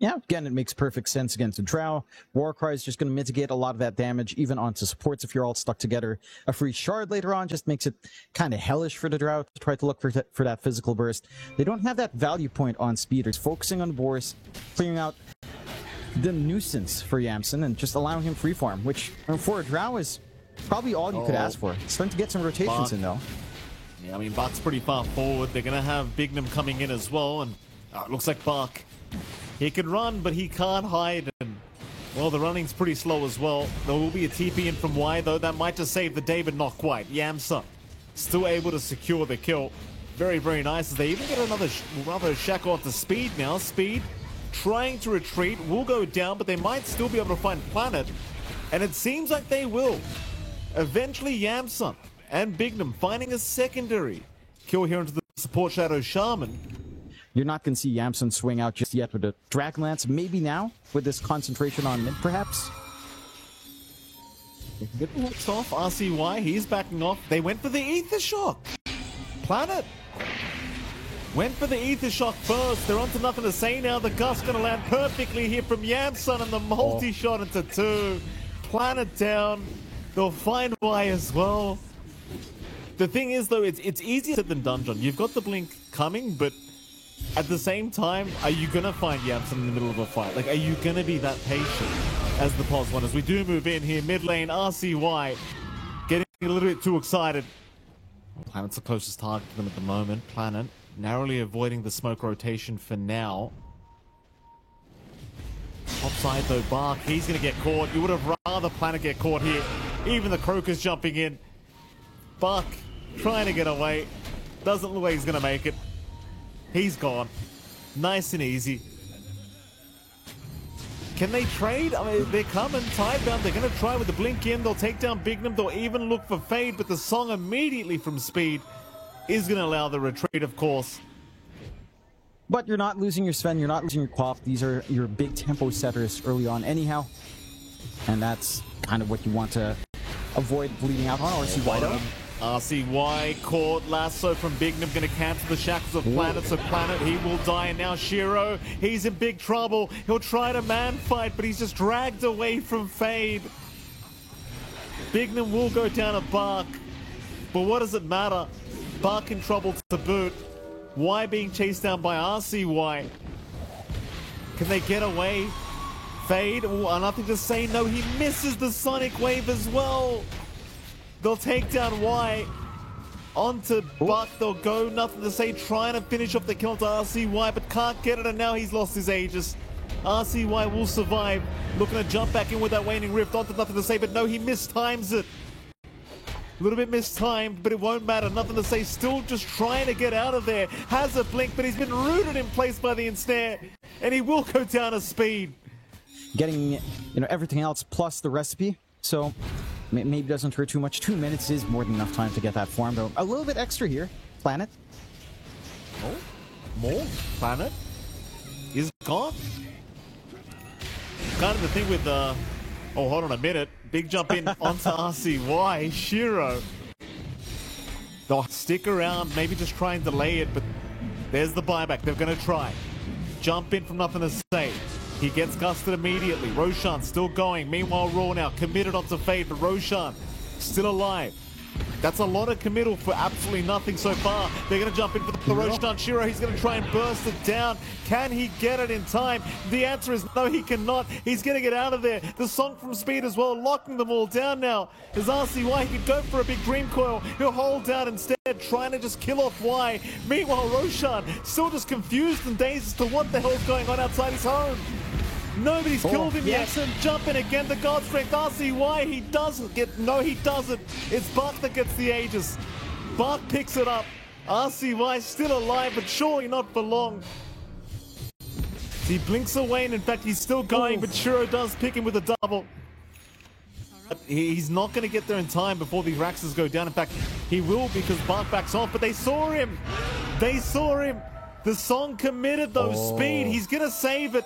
Yeah, again, it makes perfect sense against a Drow. Warcry is just going to mitigate a lot of that damage, even onto supports if you're all stuck together. A free shard later on just makes it kind of hellish for the Drow to try to look for that physical burst. They don't have that value point on speeders, focusing on Boris, clearing out the nuisance for Yamsun and just allowing him freeform, which for a Drow is probably all you could ask for. Starting to get some rotations in, though. Yeah, I mean, Bark's pretty far forward. They're going to have Bignum coming in as well, and it looks like Bark. He can run, but he can't hide, and, well, the running's pretty slow as well. There will be a TP in from Y, though. That might just save the day, but not quite. Yamsun still able to secure the kill. Very, very nice. They even get another Shackle onto Speed now. Speed trying to retreat, will go down, but they might still be able to find Planet, and it seems like they will. Eventually, Yamsun and Bignum finding a secondary kill here into the support Shadow Shaman. You're not going to see Yamsun swing out just yet with a Dragonlance. Maybe now, with this concentration on mid, perhaps? Get the looks off. RCY, he's backing off. They went for the Ether Shock. Planet went for the Ether Shock first. They're onto nothing to say now. The Gust going to land perfectly here from Yamsun, and the multi-shot into 2. Planet down. They'll find Y as well. The thing is, though, it's easier than Dungeon. You've got the Blink coming, but at the same time, are you going to find Yamsun in the middle of a fight? Like, are you going to be that patient as the pos one? As we do move in here, mid lane, RCY getting a little bit too excited. Planet's the closest target to them at the moment. Planet narrowly avoiding the smoke rotation for now. Top side, though, Bark, he's going to get caught. You would have rather Planet get caught here. Even the Croaker's jumping in. Bark trying to get away. Doesn't look like he's going to make it. He's gone. Nice and easy. Can they trade? I mean, they're coming. Tidebound, they're going to try with the Blink in. They'll take down Bignum. They'll even look for Fade, but the Song immediately from Speed is going to allow the retreat, of course. But you're not losing your Sven, you're not losing your Quaff. These are your big tempo setters early on anyhow. And that's kind of what you want to avoid bleeding out on. RCY though. RCY caught lasso from Bignum, going to cancel the shackles of Planet, so Planet, he will die. And now Shiro, he's in big trouble. He'll try to man fight, but he's just dragged away from Fade. Bignum will go down a Bark, but what does it matter? Bark in trouble to boot. Y being chased down by RCY. Can they get away? Fade, nothing to say. No, he misses the Sonic Wave as well. They'll take down Y. Onto Buck, they'll go, nothing to say, trying to finish off the kill to RCY, but can't get it, and now he's lost his Aegis. RCY will survive, looking to jump back in with that Waning Rift, onto nothing to say, but no, he mistimes it. A little bit mistimed, but it won't matter, nothing to say, still just trying to get out of there. Has a blink, but he's been rooted in place by the ensnare, and he will go down a Speed. Getting, everything else plus the recipe, so maybe doesn't hurt too much. 2 minutes is more than enough time to get that form, though. A little bit extra here. Planet. Oh, more? Planet is gone. Kind of the thing with oh, hold on a minute. Big jump in onto RCY. Shiro. They'll stick around, maybe just try and delay it, but there's the buyback. They're going to try. Jump in from nothing to say. He gets gusted immediately. Roshan still going. Meanwhile, Raw now committed onto Fade, but Roshan still alive. That's a lot of committal for absolutely nothing so far. They're going to jump in for the Roshan. Shiro, he's going to try and burst it down. Can he get it in time? The answer is no, he cannot. He's going to get out of there. The Song from Speed as well, locking them all down now. As RCY, he could go for a big Dream Coil. He'll hold down instead, trying to just kill off Y. Meanwhile, Roshan still just confused and dazed as to what the hell's going on outside his home. Nobody's killed him yet. Jump in again, the God Strength. RCY, he doesn't get, no he doesn't. It's Bark that gets the Aegis. Bark picks it up. RCY still alive, but surely not for long. He blinks away, and in fact he's still going, but Shiro does pick him with a double. He's not going to get there in time before the Raxes go down. In fact, he will, because Bark backs off, but they saw him. They saw him. The Song committed though. Speed, he's going to save it.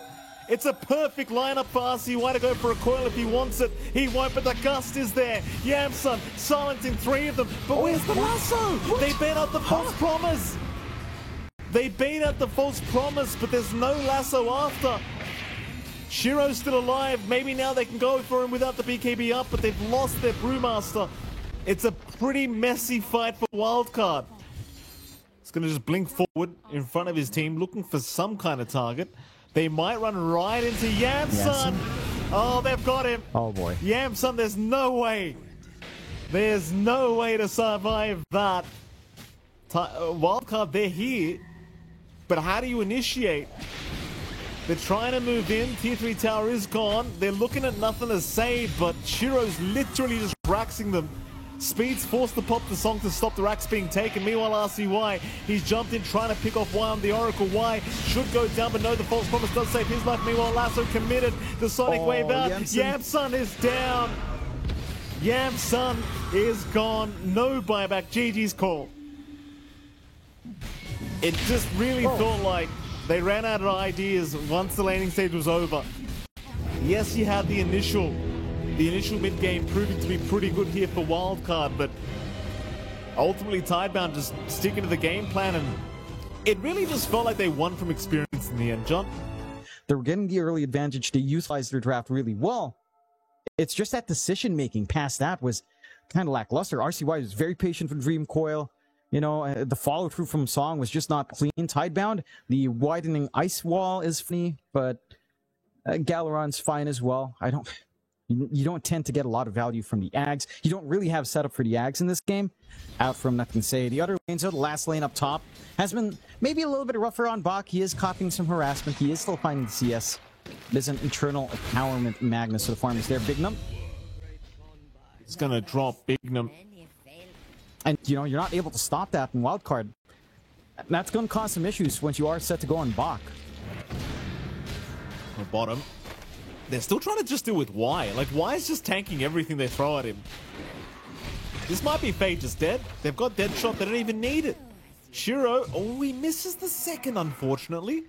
It's a perfect lineup for RCY to go for a coil if he wants it. He won't, but the Gust is there. Yamsun silencing 3 of them. But where's the lasso? What? They bait out the false promise. They bait out the false promise, but there's no lasso after. Shiro's still alive. Maybe now they can go for him without the BKB up, but they've lost their Brewmaster. It's a pretty messy fight for Wildcard. He's going to just blink forward in front of his team, looking for some kind of target. They might run right into Yamsun. Oh, they've got him. Oh, boy. Yamsun, there's no way. There's no way to survive that. Wildcard, they're here. But how do you initiate? They're trying to move in. Tier 3 tower is gone. They're looking at nothing to say, but Shiro's literally just raxing them. Speed's forced to pop the song to stop the racks being taken. Meanwhile, RCY, he's jumped in trying to pick off Y on the Oracle. Y should go down, but no, the false promise does save his life. Meanwhile, Lasso committed. The Sonic Wave out. Yamsun is down. Yamsun is gone. No buyback. GG's call. It just really felt like they ran out of ideas once the laning stage was over. Yes, you had the initial mid-game proving to be pretty good here for Wildcard, but ultimately Tidebound just sticking to the game plan, and it really just felt like they won from experience in the end, John. They were getting the early advantage. They utilized their draft really well. It's just that decision-making past that was kind of lackluster. RCY was very patient with Dream Coil. You know, the follow-through from Song was just not clean. Tidebound, the widening ice wall is funny, but Galaron's fine as well. You don't tend to get a lot of value from the Ags. You don't really have setup for the Ags in this game. Out from Nothing to Say. The other lanes, though, the last lane up top, has been maybe a little bit rougher on Bach. He is copying some harassment. He is still finding the CS. There's an internal empowerment Magnus, so the farm is there. Bignum. It's going to drop Bignum. And, you know, you're not able to stop that in Wildcard. That's going to cause some issues once you are set to go on Bach. On bottom. They're still trying to just deal with Y. Like, Y is just tanking everything they throw at him. This might be Fade just dead. They've got Deadshot. They don't even need it. Shiro, oh, he misses the second, unfortunately.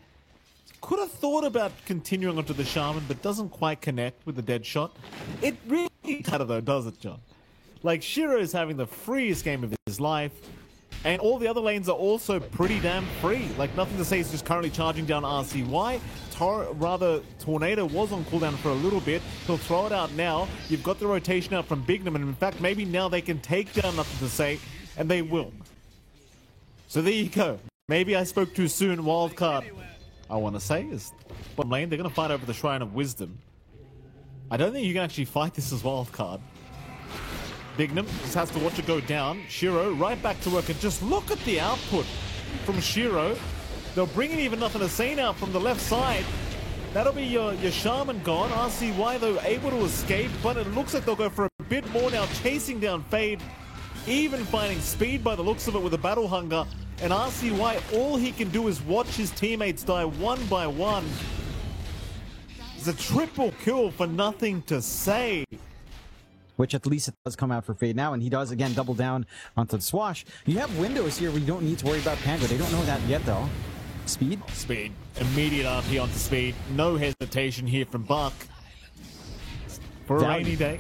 Could have thought about continuing onto the Shaman, but doesn't quite connect with the Deadshot. It really kind of, though, does it, John? Like, Shiro is having the freest game of his life. And all the other lanes are also pretty damn free. Like, Nothing to Say is just currently charging down RCY. Tornado was on cooldown for a little bit. He'll throw it out now. You've got the rotation out from Bignum, and in fact, maybe now they can take down Nothing to Say, and they will. So there you go. Maybe I spoke too soon. Wildcard, I want to say, is bottom lane. They're going to fight over the Shrine of Wisdom. I don't think you can actually fight this as Wildcard. Bignum just has to watch it go down. Shiro right back to work, and just look at the output from Shiro. They'll bring in even Nothing to Say now from the left side. That'll be your Shaman gone. RCY, though, able to escape, but it looks like they'll go for a bit more now, chasing down Fade, even finding Speed by the looks of it with a Battle Hunger. And RCY, all he can do is watch his teammates die one by one. It's a triple kill for Nothing to Say. Which at least it does come out for Fade now, and he does again double down onto the Swash. You have windows here where you don't need to worry about Pango. They don't know that yet, though. Speed? Speed. Immediate RP onto Speed. No hesitation here from Buck. For a rainy day.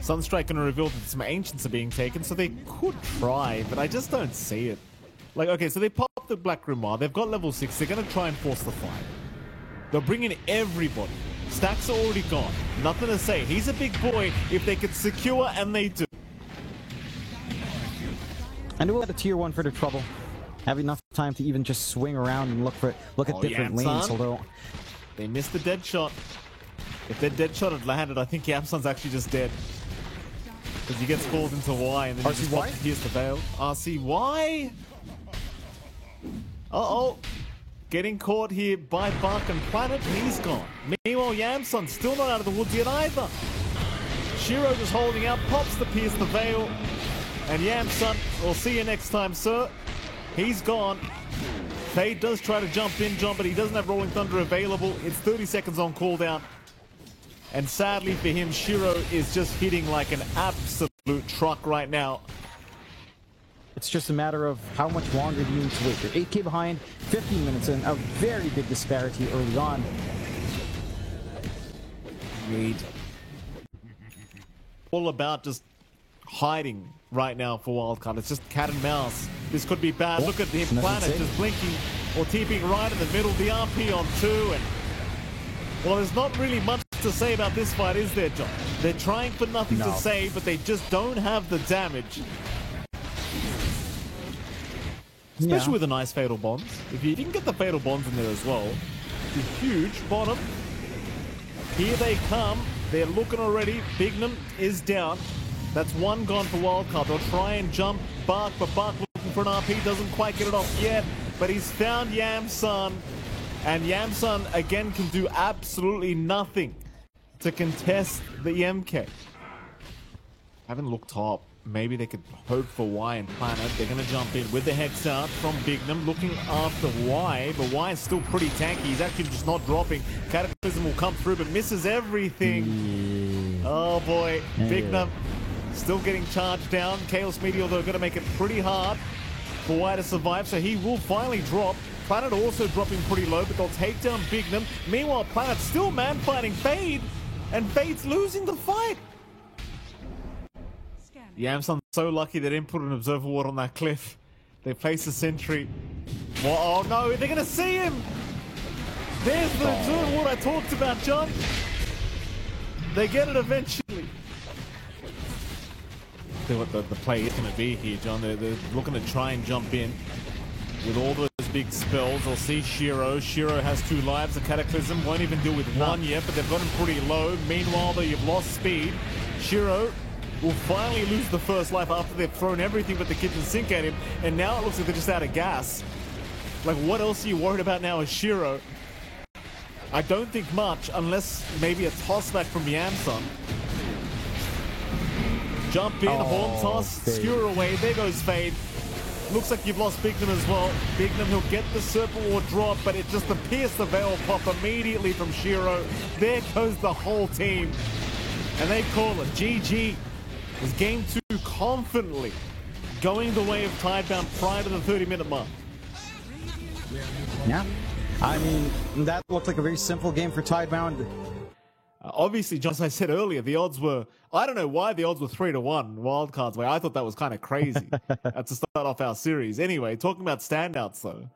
Sunstrike going to reveal that some Ancients are being taken, so they could try, but I just don't see it. Like, okay, so they pop the Black Grimoire. They've got level 6. They're going to try and force the fight. They'll bring in everybody. Stacks are already gone. Nothing to Say. He's a big boy if they could secure, and they do. And we'll get a tier 1 for the trouble. Have enough time to even just swing around and look at different lanes, although they missed the dead shot. If their dead shot had landed, I think Yamsun's actually just dead. Because he gets called into Y and then he just pops to pierce the veil. RCY? Uh-oh. Getting caught here by Bark and Planet, and he's gone. Meanwhile, Yamsun still not out of the woods yet either. Shiro just holding out, pops to pierce the veil. And Yamsun, we'll see you next time, sir. He's gone. Fade does try to jump in, John, but he doesn't have Rolling Thunder available. It's 30 seconds on cooldown. And sadly for him, Shiro is just hitting like an absolute truck right now. It's just a matter of how much longer do you need to wait. You're 8K behind, 15 minutes in, a very big disparity early on. Reed. All about just hiding right now for Wildcard. It's just cat and mouse. This could be bad. Look at him, Planet just blinking or TPing right in the middle. The RP on 2, and Well, there's not really much to say about this fight, is there, John? They're trying for nothing to No. say, but they just don't have the damage. Especially Yeah. with the nice Fatal Bonds. If you can get the Fatal Bonds in there as well, it's a huge bottom. Here they come. They're looking already. Bignum is down. That's one gone for Wildcard. They'll try and jump Bark, but Bark looking for an RP. Doesn't quite get it off yet, but he's found Yamsun. And Yamsun, again, can do absolutely nothing to contest the MK. Haven't looked top. Maybe they could hope for Y and Planet. They're going to jump in with the Hex out from Bignum, looking after Y, but Y is still pretty tanky. He's actually just not dropping. Cataclysm will come through, but misses everything. Oh boy, Bignum still getting charged down. Chaos Meteor, though, going to make it pretty hard for Y to survive, so he will finally drop. Planet also dropping pretty low, but they'll take down Bignum. Meanwhile, Planet still man-fighting Fade, and Fade's losing the fight. Yamsun so lucky they didn't put an observer ward on that cliff. They placed a sentry. Oh no, they're gonna see him! There's the observer ward I talked about, John. They get it eventually. See what the play is gonna be here, John. They're looking to try and jump in with all those big spells. They'll see Shiro. Shiro has 2 lives. The Cataclysm won't even deal with 1 yet, but they've got him pretty low. Meanwhile, though, you've lost speed. Shiro will finally lose the first life after they've thrown everything but the kitchen sink at him, and now it looks like they're just out of gas. Like, what else are you worried about now as Shiro? I don't think much, unless maybe a toss back from Yamsun. Jump in, Horn toss, skewer away, there goes Fade. Looks like you've lost Bignum as well. Bignum, he'll get the Serpent Ward drop, but it just appears the Veil pop immediately from Shiro. There goes the whole team. And they call it GG. Is game 2 confidently going the way of Tidebound prior to the 30-minute mark? Yeah. I mean, that looked like a very simple game for Tidebound. Obviously, just as I said earlier, the odds were... I don't know why the odds were 3-1 wildcards way. I thought that was kind of crazy to start off our series. Anyway, talking about standouts, though.